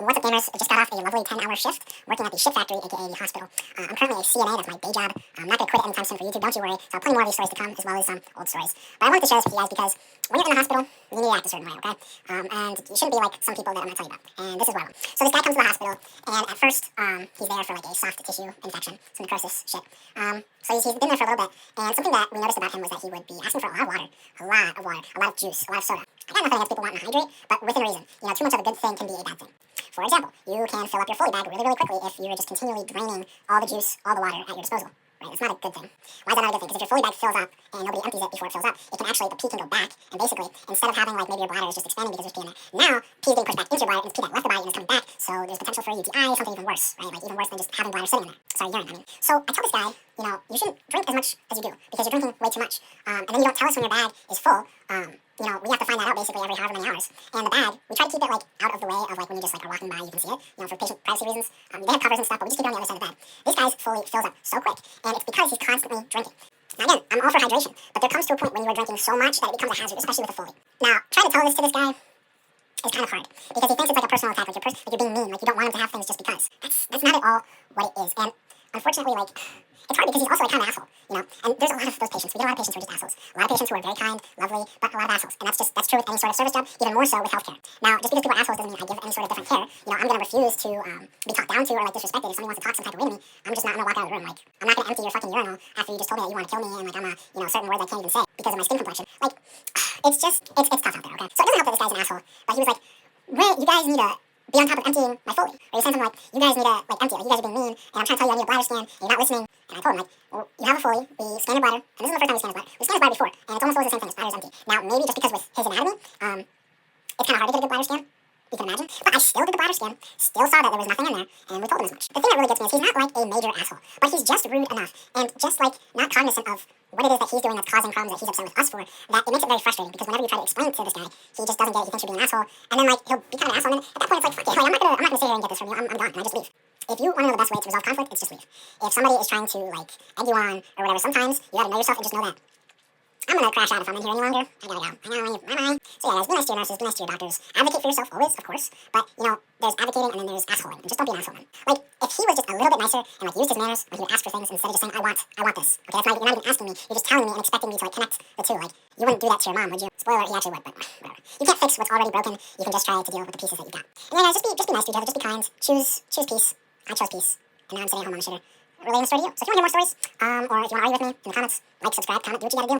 What's up, gamers? I just got off a lovely 10-hour shift working at the ship factory, aka the hospital. I'm currently a CNA, that's my day job. I'm not going to quit it anytime soon for YouTube, don't you worry. So I'll plenty more of these stories to come, as well as some old stories. But I wanted to share this with you guys because when you're in the hospital, you need to act a certain way, okay? And you shouldn't be like some people that I'm going to tell you about. And this is one of them. So this guy comes to the hospital, and at first, he's there for like a soft tissue infection, some necrosis shit. So he's been there for a little bit, and something that we noticed about him was that he would be asking for a lot of water, a lot of juice, a lot of soda. I got nothing against people wanting to hydrate, but within reason. You know, too much of a good thing can be a bad thing. For example, you can fill up your Foley bag really quickly if you're just continually draining all the juice, all the water at your disposal. Right? It's not a good thing. Why is that not a good thing? Because if your Foley bag fills up and nobody empties it before it fills up, it can actually, the pee can go back, and basically, instead of having like maybe your bladder is just expanding because there's pee in it, now pee is being pushed back into your bladder, and it's pee that left the body and it's coming back, so there's potential for a UTI, something even worse, right? Like even worse than just having bladder sitting in there. Sorry, urine, I mean. So I tell this guy, you know, you shouldn't drink as much as you do, because you're drinking way too much. And then you don't tell us when your bag is full. You know, we have to find that out basically every however many hours. And the bag, we try to keep it like out of the way of like when you just like are walking by, you can see it. You know, for patient privacy reasons. They have covers and stuff, but we just keep it on the other side of the bag. This guy's Foley fills up so quick, and it's because he's constantly drinking. Now again, I'm all for hydration, but there comes to a point when you are drinking so much that it becomes a hazard, especially with the Foley. Now, trying to tell this to this guy is kind of hard, because he thinks it's like a personal attack, like you're being mean, like you don't want him to have things just because. That's not at all what it is, and unfortunately, like, it's hard because he's also like kind of an asshole, you know. And there's a lot of those patients. We get a lot of patients who are just assholes. A lot of patients who are very kind, lovely, but a lot of assholes. And that's true with any sort of service job, even more so with healthcare. Now, just because people are assholes doesn't mean I give any sort of different care. You know, I'm gonna refuse to be talked down to or like disrespected. If somebody wants to talk some type of way to me, I'm just not gonna walk out of the room. Like, I'm not gonna empty your fucking urinal after you just told me that you want to kill me and like I'm a, you know, certain words I can't even say because of my skin complexion. Like, it's tough out there, okay? So it doesn't help that this guy's an asshole, but he was like, Ray, you guys need to be on top of emptying my Foley. Or he said something like, you guys need to like empty it. Like, you guys are being mean, and I'm trying to tell you I need a bladder scan, and you're not listening. And I told him, like, well, you have a Foley, we scan your bladder, and this is the first time we scanned his bladder. We scanned his bladder before, and it's almost always the same thing, his bladder's empty. Now, maybe just because with his anatomy, it's kind of hard to get a good bladder scan, you can imagine. But I still did the bladder scan, still saw that there was nothing in there, and we told him as much. The thing that really gets me is he's not like a major asshole, but he's just rude enough, and just like not cognizant of what it is that he's doing that's causing problems that he's upset with us for, that it makes it very frustrating, because whenever you try to explain it to this guy, he just doesn't get it, he thinks you're being an asshole, and then like he'll become an asshole, and then at that point it's like, fuck it, like, I'm not gonna sit here and get this from you, I'm done, and I just leave. If you want to know the best way to resolve conflict, it's just leave. If somebody is trying to like egg you on or whatever, sometimes you gotta know yourself and just know that I'm gonna crash out if I'm in here any longer. I gotta go. I know, bye-bye. So yeah, guys, be nice to your nurses, be nice to your doctors. Advocate for yourself always, of course. But, you know, there's advocating and then there's assholing. And just don't be an asshole, man. Like, if he was just a little bit nicer and, like, used his manners when he would ask for things instead of just saying, I want this. Okay, that's not, you're not even asking me. You're just telling me and expecting me to, like, connect the two. Like, you wouldn't do that to your mom, would you? Spoiler, he actually would, but whatever. You can't fix what's already broken. You can just try to deal with the pieces that you got. And yeah, guys, just be nice to each other. Just be kind. Choose peace. I chose peace. And now I'm sitting at home on a shitter relating the story to you. So if you want to hear more stories, or if you want to argue with me in the comments, like, subscribe, comment, do what you gotta do.